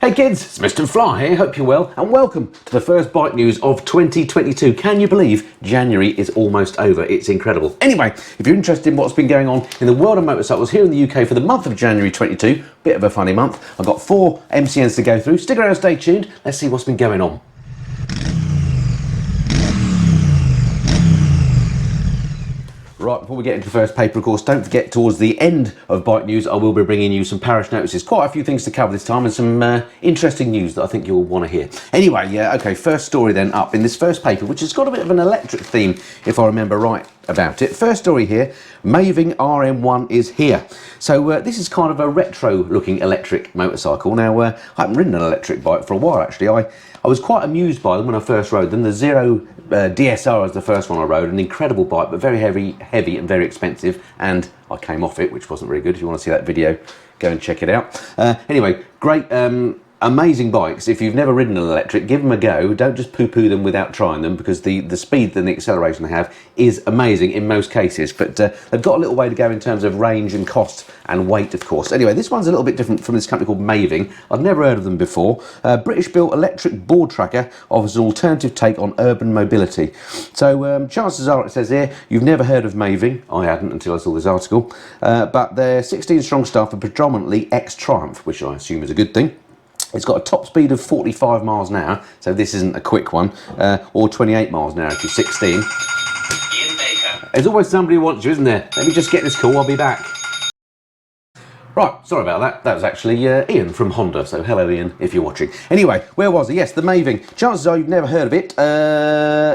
Hey kids, it's Mr. Fly here, hope you're well, and welcome to the first bike news of 2022. Can you believe January is almost over? It's incredible. Anyway, if you're interested in what's been going on in the world of motorcycles here in the UK for the month of January 22, bit of a funny month, I've got 4 MCNs to go through. Stick around, stay tuned, let's see what's been going on. Right, before we get into the first paper, of course, don't forget towards the end of Bike News, I will be bringing you some Parish Notices. Quite a few things to cover this time and some interesting news that I think you'll want to hear. Anyway, okay, first story then up in this first paper, which has got a bit of an electric theme, if I remember right about it. First story here, Maeving RM1 is here. So this is kind of a retro-looking electric motorcycle. Now, I haven't ridden an electric bike for a while, actually. I was quite amused by them when I first rode them. The Zero DSR was the first one I rode, an incredible bike, but very heavy and very expensive, and I came off it, which wasn't very good. If you want to see that video, go and check it out. Anyway, great, amazing bikes. If you've never ridden an electric, give them a go. Don't just poo-poo them without trying them, because the speed and the acceleration they have is amazing in most cases, but they've got a little way to go in terms of range and cost and weight, of course. Anyway, this one's a little bit different from this company called Maeving. I've never heard of them before. British-built electric board tracker offers an alternative take on urban mobility. So chances are, it says here, you've never heard of Maeving. I hadn't until I saw this article. But they're 16 strong staff and predominantly ex-Triumph, which I assume is a good thing. It's got a top speed of 45 miles an hour, so this isn't a quick one, or 28 miles an hour if you're 16. There's always somebody who wants you, isn't there? Let me just get this call, I'll be back. Right, sorry about that. That was actually Ian from Honda, so hello Ian, if you're watching. Anyway, where was it? Yes, the Maeving. Chances are you've never heard of it.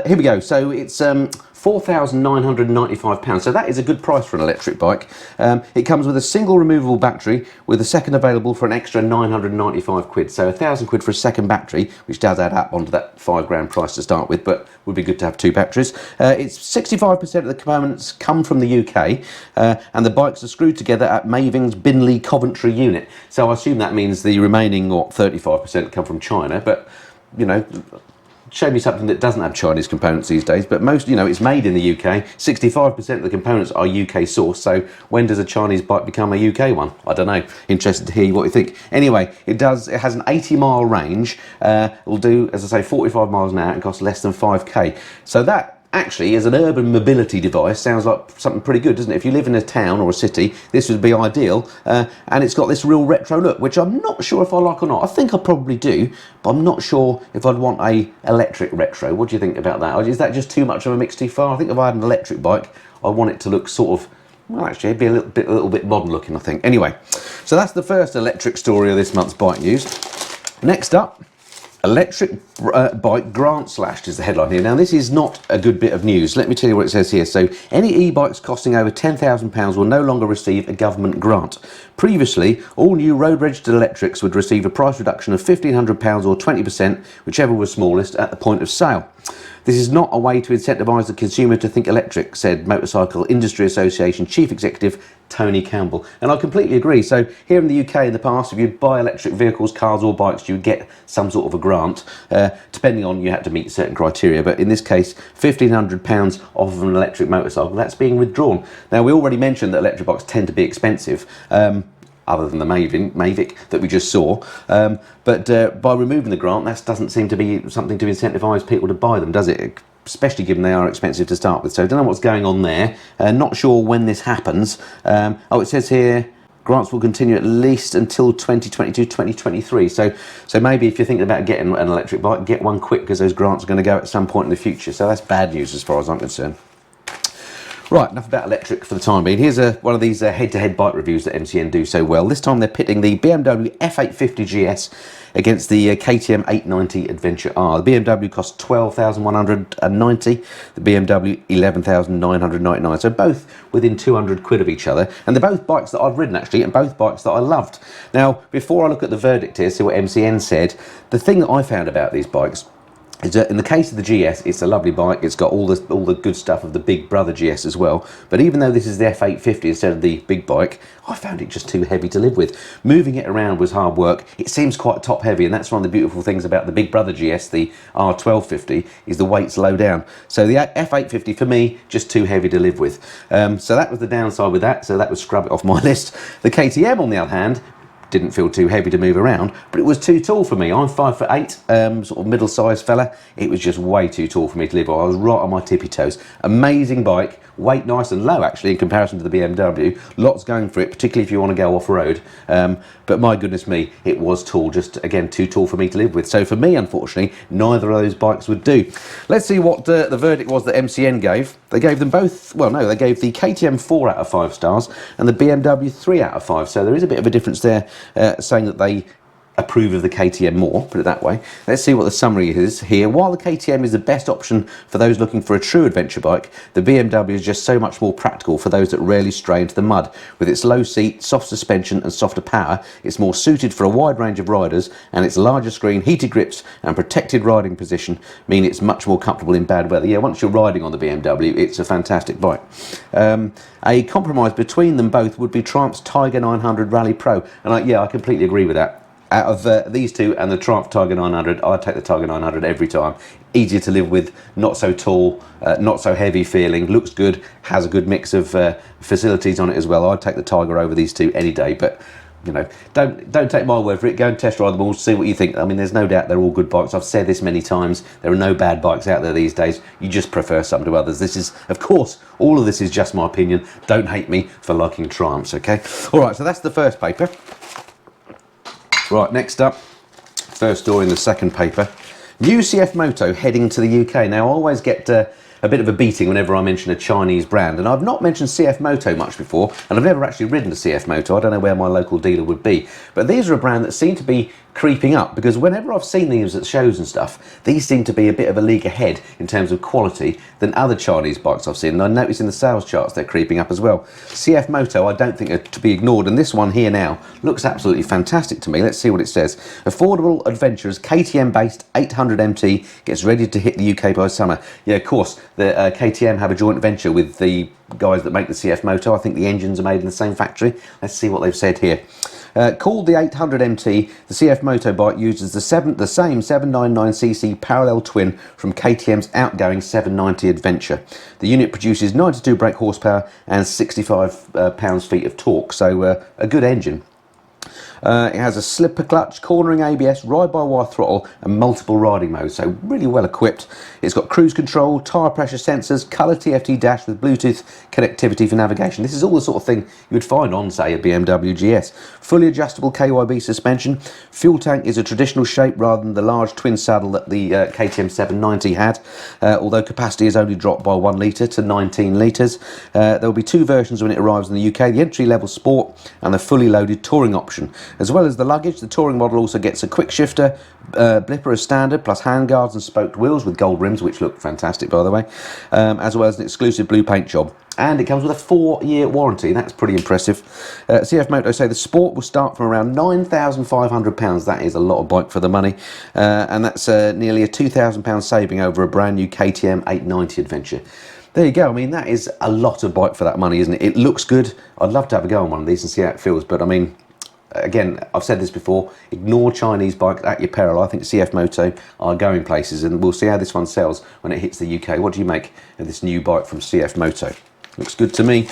Here we go. So it's £4,995, so that is a good price for an electric bike. It comes with a single removable battery with a second available for an extra 995 quid, so £1,000 for a second battery, which does add up onto that £5 price to start with, but would be good to have 2 batteries. It's 65% of the components come from the UK, and the bikes are screwed together at Maeving's Binley Coventry unit, so I assume that means the remaining 35% come from China, but you know, show me something that doesn't have Chinese components these days, but most, it's made in the UK. 65% of the components are UK sourced, so when does a Chinese bike become a UK one? I don't know. Interested to hear what you think. Anyway, it has an 80-mile range. It'll do, as I say, 45 miles an hour and costs less than 5k. So that actually, as an urban mobility device, sounds like something pretty good, doesn't it? If you live in a town or a city, this would be ideal. And it's got this real retro look, which I'm not sure if I like or not. I think I probably do, but I'm not sure if I'd want a electric retro. What do you think about that? Is that just too much of a mix too far? I think if I had an electric bike, I want it to look sort of, well, actually, it'd be a little bit modern looking, I think. Anyway, so that's the first electric story of this month's Bike News. Next up, electric bike grant slashed is the headline here. Now, this is not a good bit of news. Let me tell you what it says here. So, any e-bikes costing over £10,000 will no longer receive a government grant. Previously, all new road-registered electrics would receive a price reduction of £1,500 or 20%, whichever was smallest, at the point of sale. This is not a way to incentivise the consumer to think electric, said Motorcycle Industry Association Chief Executive Tony Campbell. And I completely agree. So here in the UK in the past, if you'd buy electric vehicles, cars or bikes, you would get some sort of a grant, depending on you had to meet certain criteria. But in this case, £1,500 off of an electric motorcycle, that's being withdrawn. Now, we already mentioned that electric bikes tend to be expensive. Other than the Mavic that we just saw. But by removing the grant, that doesn't seem to be something to incentivise people to buy them, does it? Especially given they are expensive to start with. So I don't know what's going on there. Not sure when this happens. It says here, grants will continue at least until 2022, 2023. So maybe if you're thinking about getting an electric bike, get one quick, because those grants are going to go at some point in the future. So that's bad news as far as I'm concerned. Right, enough about electric for the time being. Here's one of these head-to-head bike reviews that MCN do so well. This time they're pitting the BMW F850GS against the KTM 890 Adventure R. The BMW costs $12,190, the BMW $11,999. So both within 200 quid of each other. And they're both bikes that I've ridden, actually, and both bikes that I loved. Now, before I look at the verdict here, see what MCN said, the thing that I found about these bikes is that in the case of the GS, it's a lovely bike. It's got all the good stuff of the big brother GS as well. But even though this is the F850 instead of the big bike, I found it just too heavy to live with. Moving it around was hard work. It seems quite top heavy, and that's one of the beautiful things about the big brother GS, the R1250, is the weight's low down. So the F850 for me, just too heavy to live with. So that was the downside with that. So that would scrub it off my list. The KTM, on the other hand, didn't feel too heavy to move around, but it was too tall for me. I'm 5'8", sort of middle-sized fella. It was just way too tall for me to live on. I was right on my tippy toes. Amazing bike, weight nice and low actually in comparison to the BMW. Lots going for it, particularly if you want to go off-road. But my goodness me, it was tall, just again too tall for me to live with. So for me, unfortunately, neither of those bikes would do. Let's see what the verdict was that MCN gave. They gave them both, well no, they gave the KTM 4 out of 5 stars and the BMW 3 out of 5. So there is a bit of a difference there, saying that they approve of the KTM more, put it that way. Let's see what the summary is here. While the KTM is the best option for those looking for a true adventure bike, the BMW is just so much more practical for those that rarely stray into the mud. With its low seat, soft suspension and softer power, it's more suited for a wide range of riders, and its larger screen, heated grips and protected riding position mean it's much more comfortable in bad weather. Yeah, once you're riding on the BMW, it's a fantastic bike. A compromise between them both would be Triumph's Tiger 900 Rally Pro, and yeah, I completely agree with that. Out of these two and the Triumph Tiger 900, I'd take the Tiger 900 every time. Easier to live with, not so tall, not so heavy feeling, looks good, has a good mix of facilities on it as well. I'd take the Tiger over these two any day, but you know, don't take my word for it. Go and test ride them all, see what you think. I mean, there's no doubt they're all good bikes. I've said this many times, there are no bad bikes out there these days. You just prefer some to others. This is, of course, all of this is just my opinion. Don't hate me for liking Triumphs, okay? All right, so that's the first paper. Right, next up, first story in the second paper. New CFMoto heading to the UK. Now, I always get a bit of a beating whenever I mention a Chinese brand, and I've not mentioned CFMoto much before, and I've never actually ridden a CFMoto. I don't know where my local dealer would be, but these are a brand that seem to be creeping up, because whenever I've seen these at shows and stuff, these seem to be a bit of a league ahead in terms of quality than other Chinese bikes I've seen, and I notice in the sales charts they're creeping up as well. CFMoto I don't think are to be ignored, and this one here now looks absolutely fantastic to me. Let's see what it says. Affordable adventurers, KTM based 800 MT gets ready to hit the UK by summer. Yeah, of course, the KTM have a joint venture with the guys that make the CFMoto. I think the engines are made in the same factory. Let's see what they've said here. Called the 800 MT, the CFMoto bike uses the same 799cc parallel twin from KTM's outgoing 790 Adventure. The unit produces 92 brake horsepower and 65 pounds-feet of torque, so a good engine. It has a slipper clutch, cornering ABS, ride-by-wire throttle and multiple riding modes, so really well equipped. It's got cruise control, tyre pressure sensors, colour TFT dash with Bluetooth connectivity for navigation. This is all the sort of thing you would find on, say, a BMW GS. Fully adjustable KYB suspension. Fuel tank is a traditional shape rather than the large twin saddle that the KTM 790 had, although capacity is only dropped by 1 litre to 19 litres. There will be 2 versions when it arrives in the UK, the entry-level Sport and the fully loaded Touring option. As well as the luggage, the Touring model also gets a quick shifter, blipper as standard, plus handguards and spoked wheels with gold rims, which look fantastic by the way, as well as an exclusive blue paint job. And it comes with a 4-year warranty. That's pretty impressive. CFMoto say the Sport will start from around £9,500. That is a lot of bike for the money. And that's nearly a £2,000 saving over a brand new KTM 890 Adventure. There you go. I mean, that is a lot of bike for that money, isn't it? It looks good. I'd love to have a go on one of these and see how it feels, but I mean, again, I've said this before, ignore Chinese bikes at your peril. I think CFMoto are going places, and we'll see how this one sells when it hits the UK. What do you make of this new bike from CFMoto? Looks good to me.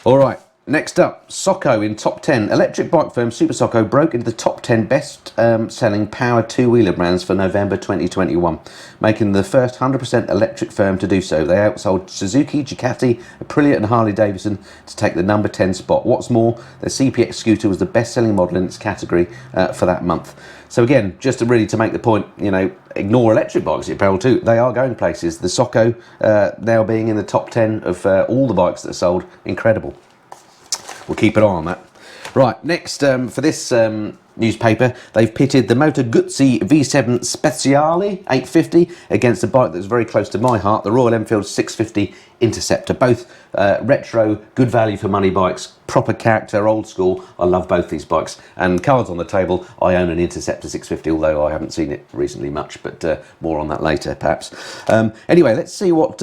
All right, next up, Soco in top 10. Electric bike firm Super Soco broke into the top 10 best selling power two-wheeler brands for November 2021, making the first 100% electric firm to do so. They outsold Suzuki, Ducati, Aprilia and Harley Davidson to take the number 10 spot. What's more, the CPX scooter was the best-selling model in its category for that month. So again, just to make the point, you know, ignore electric bikes at Peril too. They are going places. The Soco now being in the top 10 of all the bikes that are sold, incredible. We'll keep an eye on that. Right, next for this newspaper, they've pitted the Moto Guzzi V7 Special 850 against a bike that's very close to my heart, the Royal Enfield 650 Interceptor. Both retro, good value for money bikes, proper character, old school. I love both these bikes. And cards on the table, I own an Interceptor 650, although I haven't seen it recently much, but more on that later, perhaps. Anyway, let's see what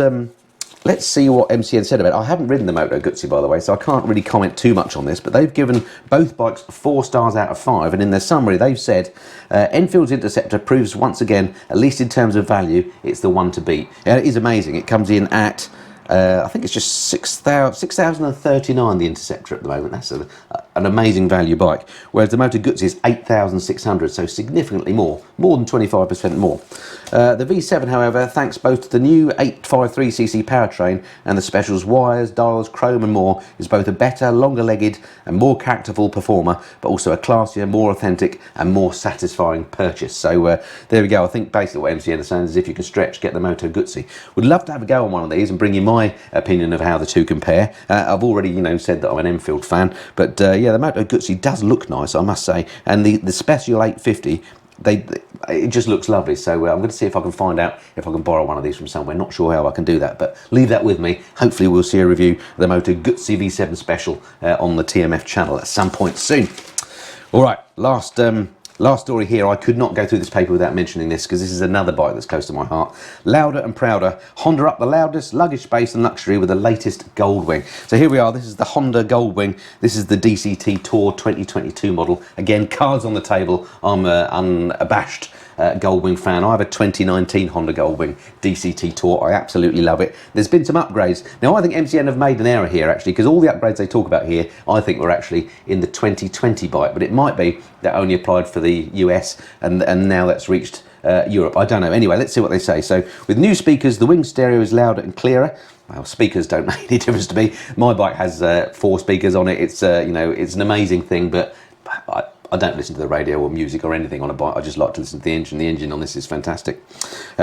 MCN said about it. I haven't ridden the Moto Guzzi, by the way, so I can't really comment too much on this, but they've given both bikes 4 stars out of 5, and in their summary they've said, Enfield's Interceptor proves once again, at least in terms of value, it's the one to beat. It is amazing. It comes in at, I think it's just 6,039, the Interceptor at the moment. That's an amazing value bike, whereas the Moto Guzzi is 8,600, so significantly more than 25% more. The V7, however, thanks both to the new 853cc powertrain and the Special's wires, dials, chrome and more, is both a better, longer-legged and more characterful performer, but also a classier, more authentic and more satisfying purchase. So there we go. I think basically what MCN is saying is if you can stretch, get the Moto Guzzi. Would love to have a go on one of these and bring you my opinion of how the two compare. I've already, you know, said that I'm an Enfield fan, but yeah, the Moto Guzzi does look nice, I must say, and the Special 850, it just looks lovely. So I'm going to see if I can find out if I can borrow one of these from somewhere. Not sure how I can do that, but leave that with me. Hopefully we'll see a review of the Moto Guzzi V7 Special on the TMF channel at some point soon. All right, last story here. I could not go through this paper without mentioning this, because this is another bike that's close to my heart. Louder and prouder, Honda up the loudest, luggage space and luxury with the latest Goldwing. So here we are, this is the Honda Goldwing. This is the DCT Tour 2022 model. Again, cards on the table. I'm unabashed Goldwing fan. I have a 2019 Honda Goldwing DCT Tour. I absolutely love it. There's been some upgrades. Now I think MCN have made an error here actually, because all the upgrades they talk about here I think were actually in the 2020 bike, but it might be that only applied for the US and now that's reached Europe. I don't know. Anyway, let's see what they say. So with new speakers, the wing stereo is louder and clearer. Well, speakers don't make any difference to me. My bike has 4 speakers on it. It's you know, it's an amazing thing, but I don't listen to the radio or music or anything on a bike. I just like to listen to the engine. The engine on this is fantastic.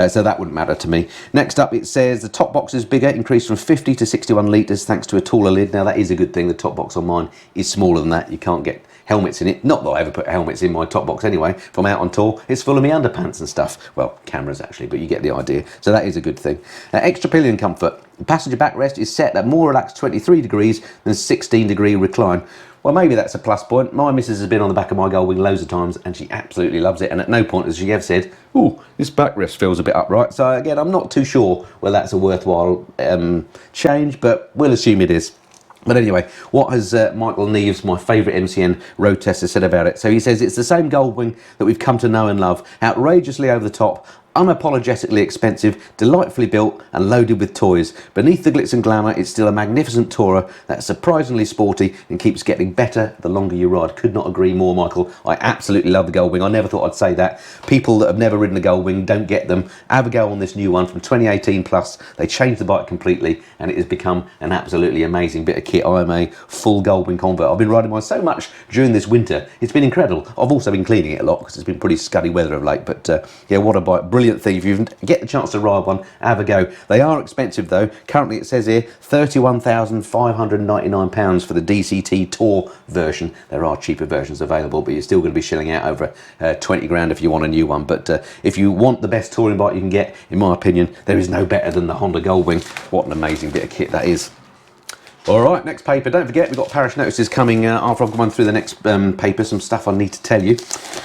So that wouldn't matter to me. Next up, it says the top box is bigger, increased from 50 to 61 litres thanks to a taller lid. Now that is a good thing. The top box on mine is smaller than that. You can't get helmets in it. Not that I ever put helmets in my top box anyway. If I'm out on tour, it's full of me underpants and stuff. Well, cameras actually, but you get the idea. So that is a good thing. Extra pillion comfort. The passenger backrest is set at more relaxed 23 degrees than 16-degree recline. Well, maybe that's a plus point. My missus has been on the back of my Goldwing loads of times and she absolutely loves it, and at no point has she ever said, "Ooh, this backrest feels a bit upright." So again, I'm not too sure whether that's a worthwhile change, but we'll assume it is. But anyway, what has Michael Neves, my favourite MCN road tester, said about it? So he says it's the same Goldwing that we've come to know and love, outrageously over the top, unapologetically expensive, delightfully built and loaded with toys. Beneath the glitz and glamour, it's still a magnificent tourer that's surprisingly sporty and keeps getting better the longer you ride. Could not agree more, Michael. I absolutely love the Goldwing. I never thought I'd say that. People that have never ridden a Goldwing don't get them. Have a go on this new one from 2018 plus. They changed the bike completely and it has become an absolutely amazing bit of kit. I am a full Goldwing convert. I've been riding mine so much during this winter. It's been incredible. I've also been cleaning it a lot because it's been pretty scuddy weather of late, but yeah, what a bike. Brilliant thing. If you get the chance to ride one, have a go. They are expensive though. Currently it says here £31,599 for the DCT Tour version. There are cheaper versions available, but you're still going to be shelling out over 20 grand if you want a new one. But if you want the best touring bike you can get, in my opinion, there is no better than the Honda Goldwing. What an amazing bit of kit that is. All right, next paper. Don't forget, we've got Parish Notices coming after I've gone through the next paper, some stuff I need to tell you.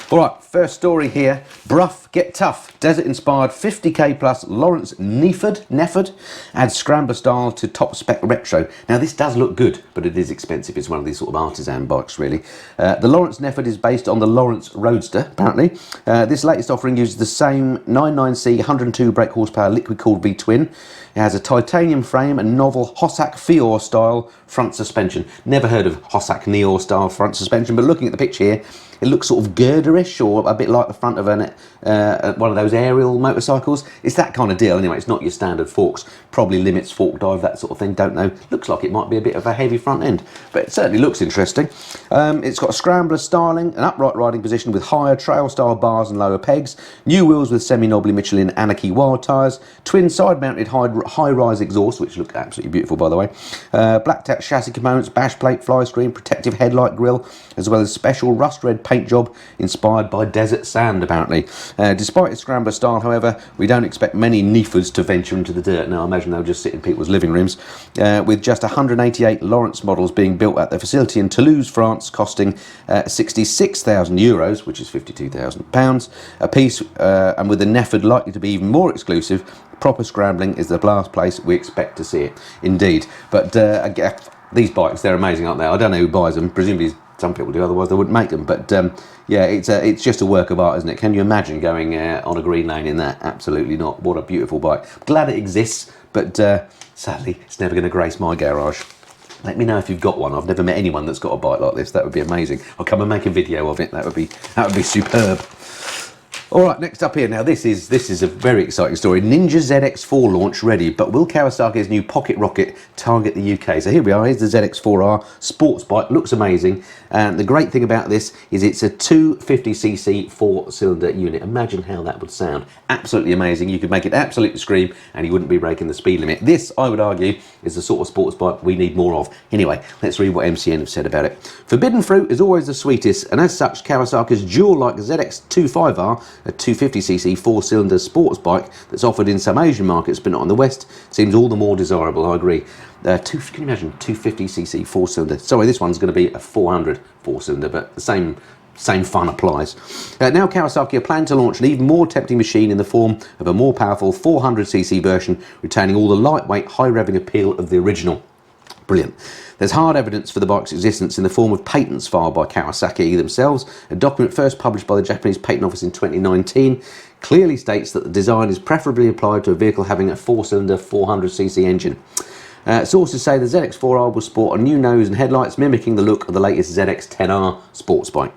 All right, first story here. Brough, get tough. Desert-inspired 50k plus Lawrence Nefud adds scrambler style to top spec retro. Now, this does look good, but it is expensive. It's one of these sort of artisan bikes, really. The Lawrence Nefud is based on the Lawrence Roadster, apparently. This latest offering uses the same 99C 102 brake horsepower liquid-cooled V-twin. It has a titanium frame and novel Hossack Fior style front suspension. Never heard of Hossack Nior style front suspension, but looking at the picture here, it looks sort of girderish, or a bit like the front of one of those aerial motorcycles. It's that kind of deal anyway. It's not your standard forks. Probably limits fork dive, that sort of thing. Don't know. Looks like it might be a bit of a heavy front end, but it certainly looks interesting. It's got a scrambler styling, an upright riding position with higher trail style bars and lower pegs, new wheels with semi-knobbly Michelin Anarchy Wild tyres, twin side mounted high-rise exhaust, which look absolutely beautiful by the way, black tack chassis components, bash plate, fly screen, protective headlight grille, as well as special rust red paint job inspired by desert sand apparently. Despite its scrambler style, however, we don't expect many Nefuds to venture into the dirt. Now I imagine they'll just sit in people's living rooms, with just 188 Lawrence models being built at the facility in Toulouse, France, costing 66,000 euros, which is £52,000 a piece, and with the Nefud likely to be even more exclusive. Proper scrambling is the last place we expect to see it, indeed. But again, these bikes, they're amazing, aren't they? I don't know who buys them. Presumably some people do, otherwise they wouldn't make them. But yeah, it's just a work of art, isn't it? Can you imagine going on a green lane in that? Absolutely not. What a beautiful bike. Glad it exists, but sadly, it's never going to grace my garage. Let me know if you've got one. I've never met anyone that's got a bike like this. That would be amazing. I'll come and make a video of it. That would be superb. All right, next up here. Now this is a very exciting story. Ninja ZX-4 launch ready, but will Kawasaki's new pocket rocket target the UK? So here we are. Here's the ZX-4R sports bike. Looks amazing. And the great thing about this is it's a 250cc 4-cylinder unit. Imagine how that would sound. Absolutely amazing. You could make it absolutely scream and you wouldn't be breaking the speed limit. This, I would argue, is the sort of sports bike we need more of. Anyway, let's read what MCN have said about it. Forbidden fruit is always the sweetest, and as such, Kawasaki's dual-like ZX-25R, a 250cc 4-cylinder sports bike that's offered in some Asian markets but not in the West, seems all the more desirable. I agree. Can you imagine 250cc 4-cylinder? Sorry, this one's going to be a 400 4-cylinder, but the same fun applies. Now Kawasaki are planning to launch an even more tempting machine in the form of a more powerful 400cc version, retaining all the lightweight, high-revving appeal of the original. Brilliant. There's hard evidence for the bike's existence in the form of patents filed by Kawasaki themselves. A document first published by the Japanese Patent Office in 2019 clearly states that the design is preferably applied to a vehicle having a 4-cylinder 400cc engine. Sources say the ZX-4R will sport a new nose and headlights mimicking the look of the latest ZX-10R sports bike.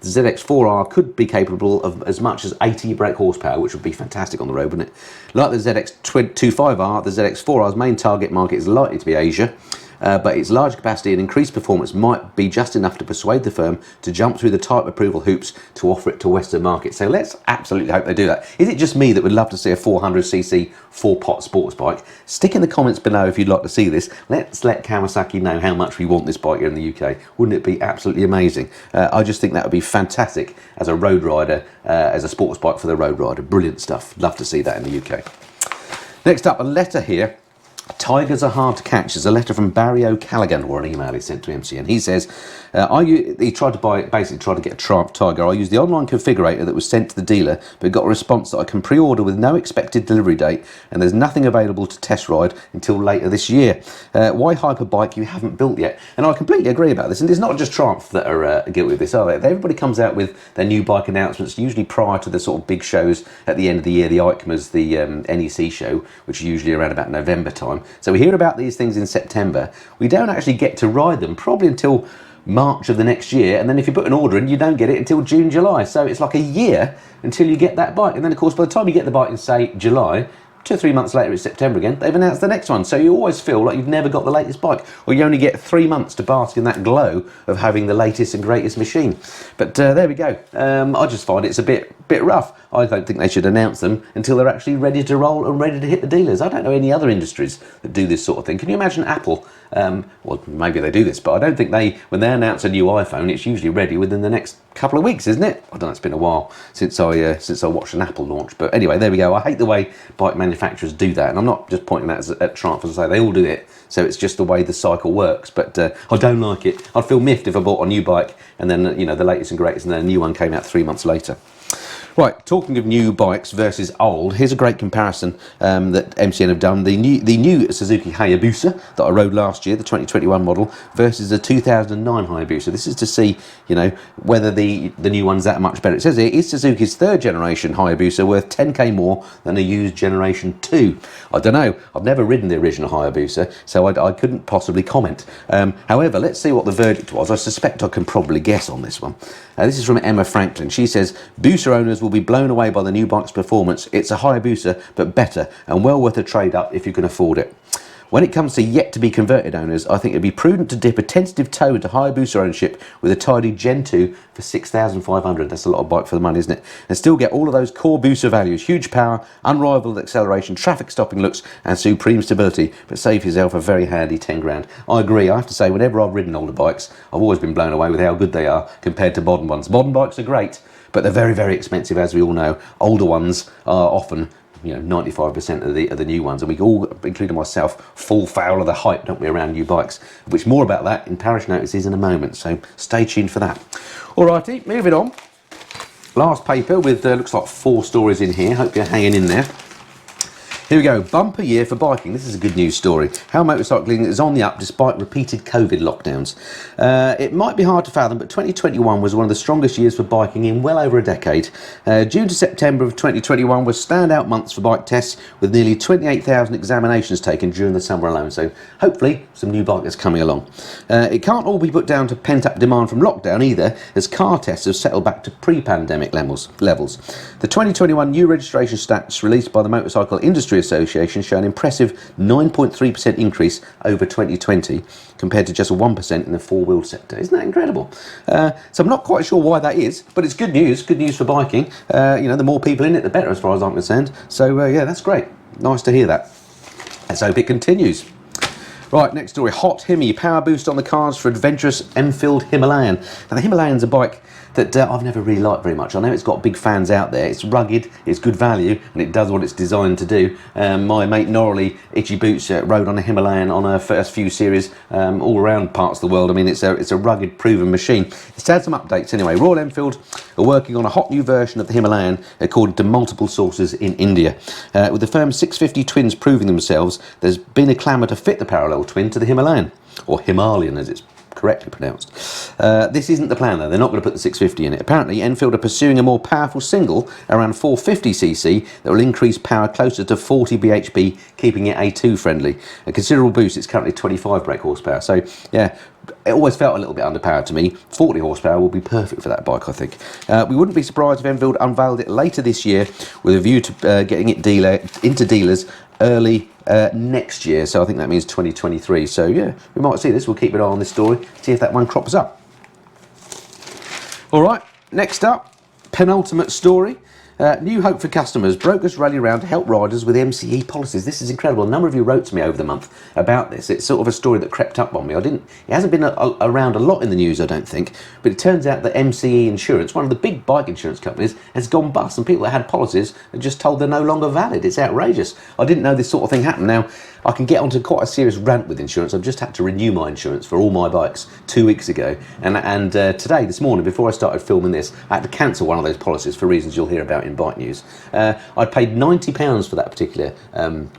The ZX-4R could be capable of as much as 80 brake horsepower, which would be fantastic on the road, wouldn't it? Like the ZX-25R, the ZX-4R's main target market is likely to be Asia. But its large capacity and increased performance might be just enough to persuade the firm to jump through the type approval hoops to offer it to Western markets. So let's absolutely hope they do that. Is it just me that would love to see a 400cc 4-pot sports bike? Stick in the comments below if you'd like to see this. Let's let Kawasaki know how much we want this bike here in the UK. Wouldn't it be absolutely amazing? I just think that would be fantastic as a road rider, as a sports bike for the road rider. Brilliant stuff. Love to see that in the UK. Next up, a letter here. Tigers are hard to catch. There's a letter from Barry O'Callaghan, or an email he sent to MCN. He says, he tried to get a Triumph Tiger. I used the online configurator that was sent to the dealer, but got a response that I can pre-order with no expected delivery date, and there's nothing available to test ride until later this year. Why hype a bike you haven't built yet? And I completely agree about this, and it's not just Triumph that are guilty of this, are they? Everybody comes out with their new bike announcements, usually prior to the sort of big shows at the end of the year, the EICMAs, the NEC show, which is usually around about November time. So we hear about these things in September. We don't actually get to ride them probably until March of the next year, and then if you put an order in, you don't get it until June, July. So it's like a year until you get that bike. And then of course by the time you get the bike in, say, July, 2 or 3 months later, it's September again, they've announced the next one. So you always feel like you've never got the latest bike, or you only get 3 months to bask in that glow of having the latest and greatest machine. But there we go. I just find it's a bit rough. I don't think they should announce them until they're actually ready to roll and ready to hit the dealers. I don't know any other industries that do this sort of thing. Can you imagine Apple? Well, maybe they do this, but I don't think when they announce a new iPhone, it's usually ready within the next couple of weeks, isn't it? I don't know, it's been a while since I watched an Apple launch. But anyway, there we go. I hate the way bike manufacturers do that, and I'm not just pointing that at Triumph, as I say, they all do it. So it's just the way the cycle works. But I don't like it. I'd feel miffed if I bought a new bike and then the latest and greatest, and then a new one came out 3 months later. Right, talking of new bikes versus old, here's a great comparison that MCN have done. The new Suzuki Hayabusa that I rode last year, the 2021 model, versus the 2009 Hayabusa. This is to see, whether the new one's that much better. It says here, is Suzuki's 3rd generation Hayabusa worth 10k more than a used generation 2? I don't know. I've never ridden the original Hayabusa, so I couldn't possibly comment. However, let's see what the verdict was. I suspect I can probably guess on this one. This is from Emma Franklin. She says, Busa owners will be blown away by the new bike's performance. It's a Hayabusa, but better, and well worth a trade-up if you can afford it. When it comes to yet-to-be converted owners, I think it'd be prudent to dip a tentative toe into Hayabusa ownership with a tidy Gen 2 for $6,500. That's a lot of bike for the money, isn't it? And still get all of those core Busa values: huge power, unrivaled acceleration, traffic-stopping looks, and supreme stability, but save yourself a very handy 10 grand. I agree. I have to say, whenever I've ridden older bikes, I've always been blown away with how good they are compared to modern ones. Modern bikes are great, but they're very, very expensive, as we all know. Older ones are often 95% of the new ones, and we all, including myself, fall foul of the hype, don't we, around new bikes, which more about that in Parish Notices in a moment, so stay tuned for that. Alrighty, moving on. Last paper with looks like 4 stories in here. Hope you're hanging in there. Here we go, bumper year for biking. This is a good news story. How motorcycling is on the up despite repeated COVID lockdowns. It might be hard to fathom, but 2021 was one of the strongest years for biking in well over a decade. June to September of 2021 was standout months for bike tests, with nearly 28,000 examinations taken during the summer alone. So hopefully some new bikers coming along. It can't all be put down to pent-up demand from lockdown either, as car tests have settled back to pre-pandemic levels. The 2021 new registration stats released by the Motorcycle Industry Association show an impressive 9.3% increase over 2020 compared to just 1% in the four-wheel sector. Isn't that incredible? So I'm not quite sure why that is, but it's good news for biking. You know, the more people in it, the better as far as I'm concerned. So yeah, that's great. Nice to hear that. Let's hope it continues. Right, next story. Hot Himi, power boost on the cards for adventurous Enfield Himalayan. Now the Himalayan's a bike that I've never really liked very much. I know it's got big fans out there. It's rugged, it's good value, and it does what it's designed to do. My mate Norley, Itchy Boots, rode on a Himalayan on her first few series all around parts of the world. I mean, it's a rugged, proven machine. It's had some updates anyway. Royal Enfield are working on a hot new version of the Himalayan, according to multiple sources in India. With the firm's 650 twins proving themselves, there's been a clamour to fit the parallel twin to the Himalayan, or Himalayan as it's correctly pronounced. This isn't the plan though. They're not going to put the 650 in it. Apparently Enfield are pursuing a more powerful single around 450cc that will increase power closer to 40 bhp, keeping it A2 friendly. A considerable boost. It's currently 25 brake horsepower, so yeah, it always felt a little bit underpowered to me. 40 horsepower will be perfect for that bike, I think. We wouldn't be surprised if Enfield unveiled it later this year with a view to getting it into dealers early next year, so I think that means 2023. So yeah, we might see this. We'll keep an eye on this story, see if that one crops up. All right, next up, penultimate story. New hope for customers. Brokers rally around to help riders with MCE policies. This is incredible. A number of you wrote to me over the month about this. It's sort of a story that crept up on me. It hasn't been around a lot in the news, I don't think, but it turns out that MCE Insurance, one of the big bike insurance companies, has gone bust, and people that had policies are just told they're no longer valid. It's outrageous. I didn't know this sort of thing happened. Now, I can get onto quite a serious rant with insurance. I've just had to renew my insurance for all my bikes 2 weeks ago, and today, this morning, before I started filming this, I had to cancel one of those policies for reasons you'll hear about in bike news. I'd paid £90 for that particular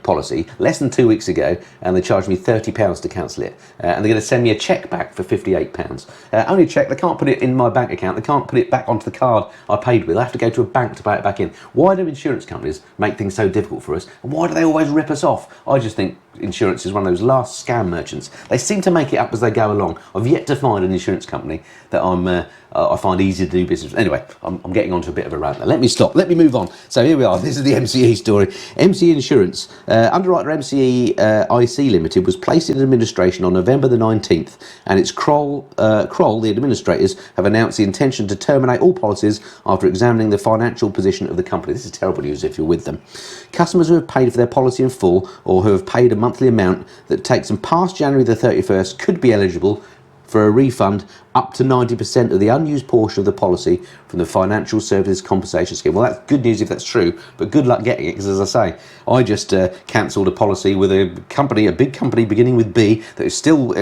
policy less than 2 weeks ago, and they charged me £30 to cancel it, and they're going to send me a cheque back for £58. Only a cheque. They can't put it in my bank account. They can't put it back onto the card I paid with. I have to go to a bank to pay it back in. Why do insurance companies make things so difficult for us, and why do they always rip us off? I just think insurance is one of those last scam merchants. They seem to make it up as they go along. I've yet to find an insurance company that I find easy to do business with. Anyway, I'm getting onto a bit of a rant now. Let me stop. Let me move on. So here we are. This is the MCE story. MCE Insurance, underwriter MCE IC Limited, was placed in administration on November the 19th, and its Kroll, the administrators, have announced the intention to terminate all policies after examining the financial position of the company. This is terrible news if you're with them. Customers who have paid for their policy in full, or who have paid a monthly amount that takes them past January the 31st, could be eligible for a refund up to 90% of the unused portion of the policy from the Financial Services Compensation Scheme. Well, that's good news if that's true, but good luck getting it, because as I say, I just cancelled a policy with a company, a big company beginning with B, that is still,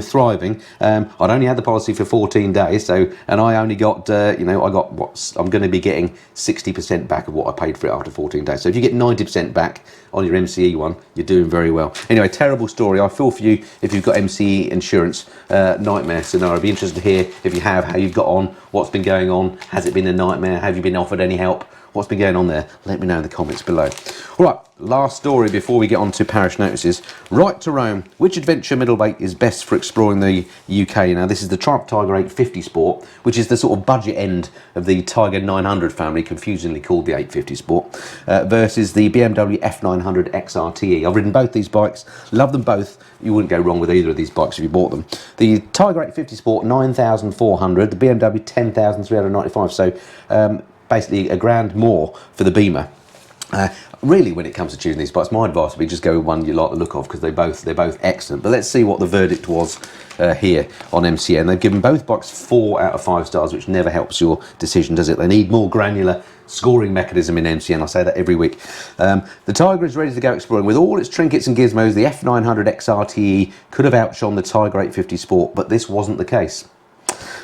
thriving. I'd only had the policy for 14 days, and I only got, I got what I'm going to be getting 60% back of what I paid for it after 14 days. So if you get 90% back on your MCE one, you're doing very well. Anyway, terrible story. I feel for you if you've got MCE insurance, nightmare scenario. I'd be interested to hear if you have, how you've got on, what's been going on, has it been a nightmare, have you been offered any help, what's been going on there? Let me know in the comments below. All right, last story before we get on to Parish Notices. Right to Rome. Which adventure middleweight is best for exploring the UK? Now, this is the Triumph Tiger 850 Sport, which is the sort of budget end of the Tiger 900 family, confusingly called the 850 Sport, versus the BMW F900XR TE. I've ridden both these bikes, love them both. You wouldn't go wrong with either of these bikes if you bought them. The Tiger 850 Sport, 9,400, the BMW 10,395, so basically £1,000 more for the Beamer. Really, when it comes to choosing these bikes, my advice would be just go with one you like the look of, because they're both excellent. But let's see what the verdict was here on MCN. They've given both bikes 4 out of 5 stars, which never helps your decision, does it? They need more granular scoring mechanism in MCN. I say that every week. The Tiger is ready to go exploring. With all its trinkets and gizmos, the F900XR TE could have outshone the Tiger 850 Sport, but this wasn't the case.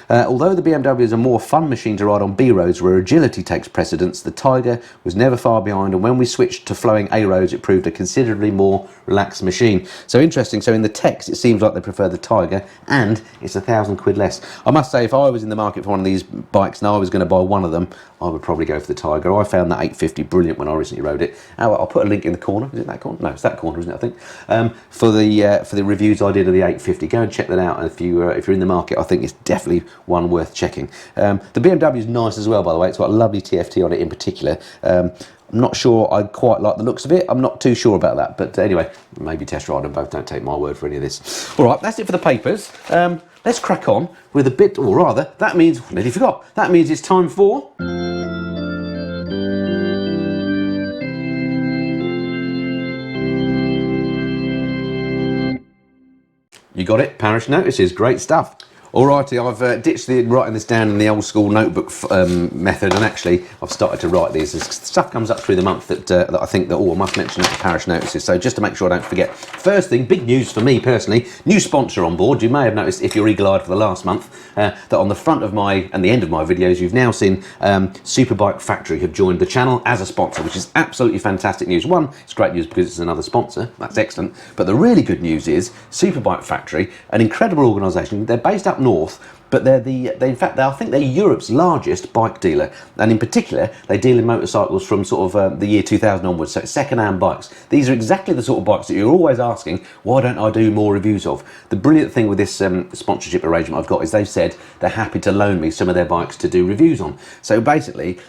Although the BMW is a more fun machine to ride on B roads where agility takes precedence, the Tiger was never far behind, and when we switched to flowing A roads, it proved a considerably more relaxed machine. So interesting. So in the text, it seems like they prefer the Tiger, and it's £1,000 less. I must say, if I was in the market for one of these bikes and I was going to buy one of them, I would probably go for the Tiger. I found that 850 brilliant when I recently rode it. I'll put a link in the corner. Is it that corner? No, it's that corner, isn't it? I think for the reviews I did of the 850. Go and check that out. And if you're in the market, I think it's definitely one worth checking. The BMW is nice as well, by the way. It's got a lovely TFT on it in particular. I'm not sure I quite like the looks of it. I'm not too sure about that, but anyway, maybe test ride them both. Don't take my word for any of this. All right, that's it for the papers. Let's crack on with a bit, or rather, that means, I nearly forgot, that means it's time for... You got it, Parish Notices, great stuff. Alrighty, I've ditched the writing this down in the old school notebook method, and actually I've started to write these. Stuff comes up through the month that I think that, I must mention it to Parish Notices. So just to make sure I don't forget. First thing, big news for me personally, new sponsor on board. You may have noticed, if you're eagle-eyed for the last month, that on the front of my, and the end of my videos, you've now seen Superbike Factory have joined the channel as a sponsor, which is absolutely fantastic news. One, it's great news because it's another sponsor, that's excellent. But the really good news is Superbike Factory, an incredible organisation. They're based up north, but in fact, I think they're Europe's largest bike dealer, and in particular, they deal in motorcycles from sort of the year 2000 onwards, so it's second-hand bikes. These are exactly the sort of bikes that you're always asking, why don't I do more reviews of? The brilliant thing with this sponsorship arrangement I've got is they've said they're happy to loan me some of their bikes to do reviews on. So basically,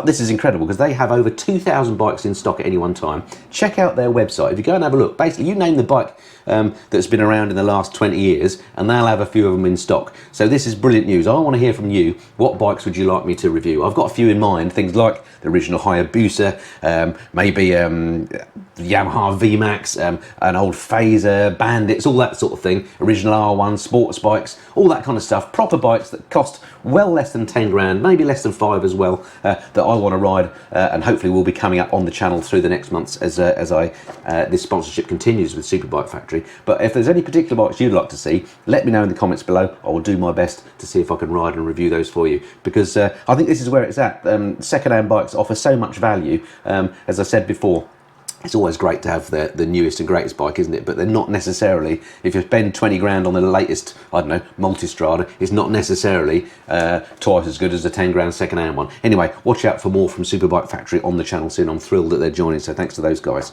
this is incredible because they have over 2,000 bikes in stock at any one time. Check out their website. If you go and have a look, basically you name the bike that's been around in the last 20 years and they'll have a few of them in stock. So this is brilliant news. I want to hear from you. What bikes would you like me to review? I've got a few in mind, things like the original Hayabusa, maybe Yamaha VMAX, an old Phaser, Bandits, all that sort of thing, original R1, sports bikes, all that kind of stuff, proper bikes that cost well less than 10 grand, maybe less than 5 as well, that I want to ride, and hopefully will be coming up on the channel through the next months as this sponsorship continues with Superbike Factory. But if there's any particular bikes you'd like to see, let me know in the comments below. I will do my best to see if I can ride and review those for you, because I think this is where it's at. Second-hand bikes offer so much value, as I said before. It's always great to have the newest and greatest bike, isn't it? But they're not necessarily, if you spend 20 grand on the latest, I don't know, Multistrada, it's not necessarily twice as good as a 10 grand second-hand one. Anyway, watch out for more from Superbike Factory on the channel soon. I'm thrilled that they're joining, so thanks to those guys.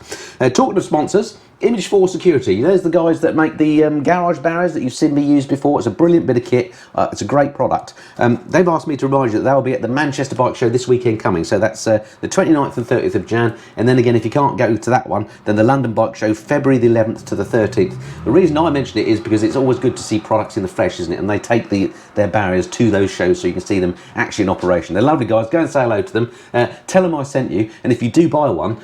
Talking of sponsors, Image 4 Security. There's the guys that make the garage barriers that you've seen me use before. It's a brilliant bit of kit. It's a great product. They've asked me to remind you that they'll be at the Manchester Bike Show this weekend coming. So that's the 29th and 30th of Jan. And then again, if you can't go to that one, then the London Bike Show, February the 11th to the 13th. The reason I mention it is because it's always good to see products in the flesh, isn't it? And they take their barriers to those shows so you can see them actually in operation. They're lovely guys. Go and say hello to them. Tell them I sent you. And if you do buy one,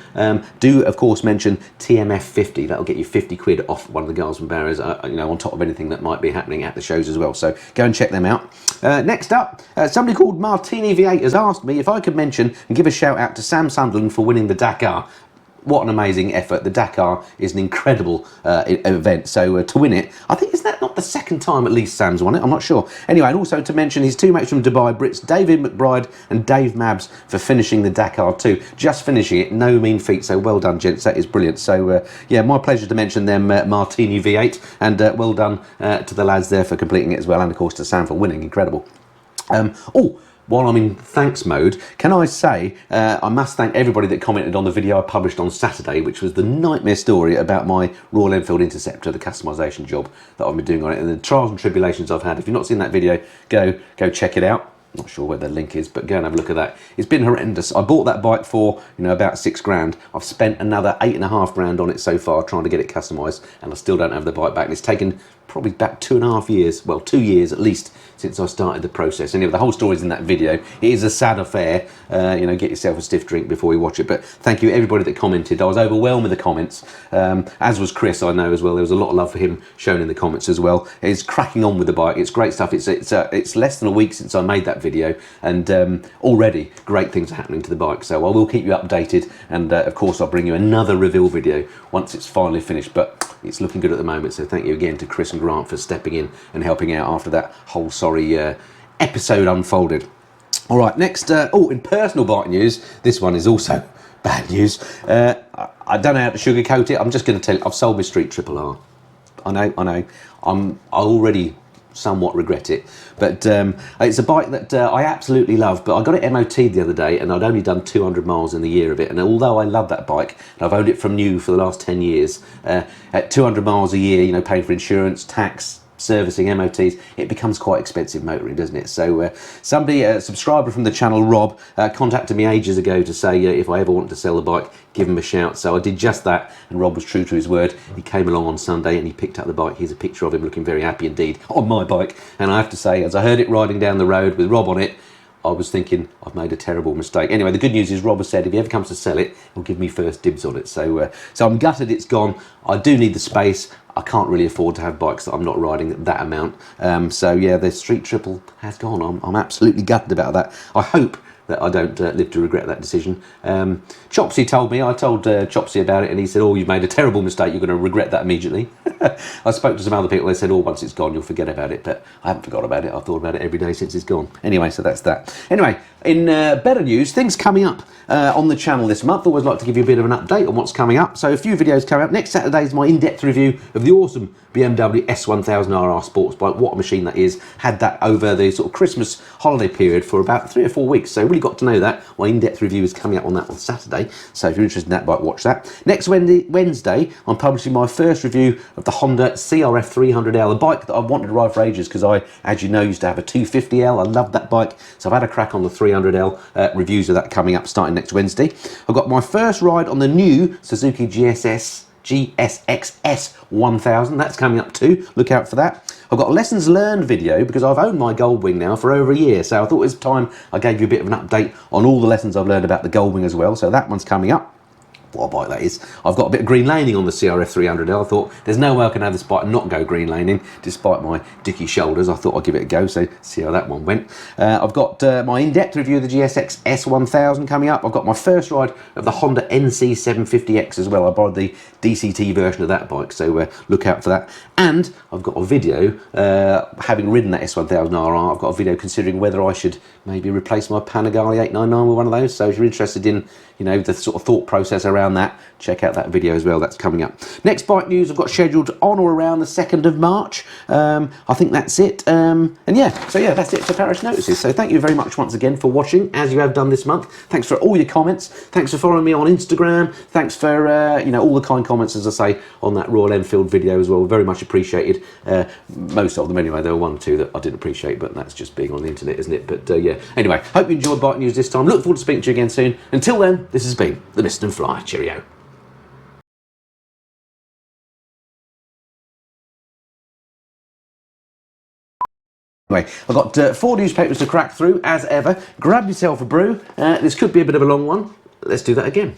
do of course mention TMF50. That'll get you 50 quid off one of the Guardsman barriers, you know, on top of anything that might be happening at the shows as well. So go and check them out. Next up, somebody called Martini V8 has asked me if I could mention and give a shout out to Sam Sunderland for winning the Dakar. What an amazing effort. The Dakar is an incredible event, so to win it, I think, is that not the second time at least Sam's won it? I'm not sure. Anyway, and also to mention his two mates from Dubai, Brits David McBride and Dave Mabs, for finishing the Dakar too. Just finishing it, no mean feat, so well done, gents. That is brilliant. So yeah, my pleasure to mention them, Martini V8, and well done to the lads there for completing it as well, and of course to Sam for winning. Incredible. While I'm in thanks mode, can I say I must thank everybody that commented on the video I published on Saturday, which was the nightmare story about my Royal Enfield Interceptor, the customisation job that I've been doing on it, and the trials and tribulations I've had. If you've not seen that video, go check it out. Not sure where the link is, but go and have a look at that. It's been horrendous. I bought that bike for, you know, about 6 grand. I've spent another 8.5 grand on it so far trying to get it customised, and I still don't have the bike back. And it's taken probably about 2.5 years, well, 2 years at least, since I started the process. Anyway, the whole story's in that video. It is a sad affair. You know, get yourself a stiff drink before you watch it. But thank you everybody that commented. I was overwhelmed with the comments, as was Chris, I know as well. There was a lot of love for him shown in the comments as well. He's cracking on with the bike. It's great stuff. It's less than a week since I made that video, and already great things are happening to the bike. So I will keep you updated, and of course I'll bring you another reveal video once it's finally finished. But it's looking good at the moment. So thank you again to Chris and Grant for stepping in and helping out after that whole sorry episode unfolded. All right, next, in personal bike news, this one is also bad news. I don't know how to sugarcoat it. I'm just going to tell you, I've sold my Street Triple R. I know. I already somewhat regret it, but it's a bike that I absolutely love. But I got it MOT'd the other day, and I'd only done 200 miles in the year of it. And although I love that bike, and I've owned it from new for the last 10 years, at 200 miles a year, you know, paying for insurance, tax, servicing, MOTs, it becomes quite expensive motoring, doesn't it? So somebody, a subscriber from the channel, Rob, contacted me ages ago to say if I ever wanted to sell the bike, give him a shout. So I did just that, and Rob was true to his word. He came along on Sunday and he picked up the bike. Here's a picture of him looking very happy indeed on my bike. And I have to say, as I heard it riding down the road with Rob on it, I was thinking, I've made a terrible mistake. Anyway, the good news is Rob has said if he ever comes to sell it, he'll give me first dibs on it. So I'm gutted it's gone. I do need the space. I can't really afford to have bikes that I'm not riding that amount. So yeah, the Street Triple has gone. I'm absolutely gutted about that. I hope that I don't live to regret that decision. Chopsy told me, I told Chopsy about it, and he said, oh, you've made a terrible mistake, you're going to regret that immediately. I spoke to some other people, they said, oh, once it's gone, you'll forget about it, but I haven't forgot about it. I've thought about it every day since it's gone. Anyway, so that's that. Anyway, in better news, things coming up on the channel this month. Always like to give you a bit of an update on what's coming up. So a few videos coming up. Next Saturday is my in-depth review of the awesome BMW S1000RR sports bike. What a machine that is. Had that over the sort of Christmas holiday period for about 3 or 4 weeks. So really got to know that. My in-depth review is coming up on that on Saturday. So if you're interested in that bike, watch that. Next Wednesday, I'm publishing my first review of the Honda CRF 300L, a bike that I've wanted to ride for ages because I, as you know, used to have a 250L. I loved that bike. So I've had a crack on the 300L. Reviews of that coming up starting next Wednesday. I've got my first ride on the new Suzuki GSX-S 1000. That's coming up too. Look out for that. I've got a lessons learned video because I've owned my Goldwing now for over a year. So I thought it was time I gave you a bit of an update on all the lessons I've learned about the Goldwing as well. So that one's coming up. What a bike that is. I've got a bit of green laning on the CRF 300L. I thought there's no way I can have this bike and not go green laning despite my dicky shoulders. I thought I'd give it a go, so see how that one went. I've got my in-depth review of the GSX S1000 coming up. I've got my first ride of the Honda NC750X as well. I borrowed the DCT version of that bike, so look out for that. And I've got a video, having ridden that S1000RR, I've got a video considering whether I should maybe replace my Panigale 899 with one of those. So if you're interested in, you know, the sort of thought process around that, check out that video as well. That's coming up. Next bike news I've got scheduled on or around the 2nd of March. I think that's it. And yeah, so yeah, that's it for Parish Notices. So thank you very much once again for watching, as you have done this month. Thanks for all your comments. Thanks for following me on Instagram. Thanks for, you know, all the kind comments, as I say, on that Royal Enfield video as well. Very much appreciated. Most of them anyway. There were 1 or 2 that I didn't appreciate, but that's just being on the internet, isn't it? But yeah, anyway, hope you enjoyed bike news this time. Look forward to speaking to you again soon. Until then, this has been the Mist and Fly. Cheerio. Anyway, I've got 4 newspapers to crack through, as ever. Grab yourself a brew. This could be a bit of a long one. Let's do that again.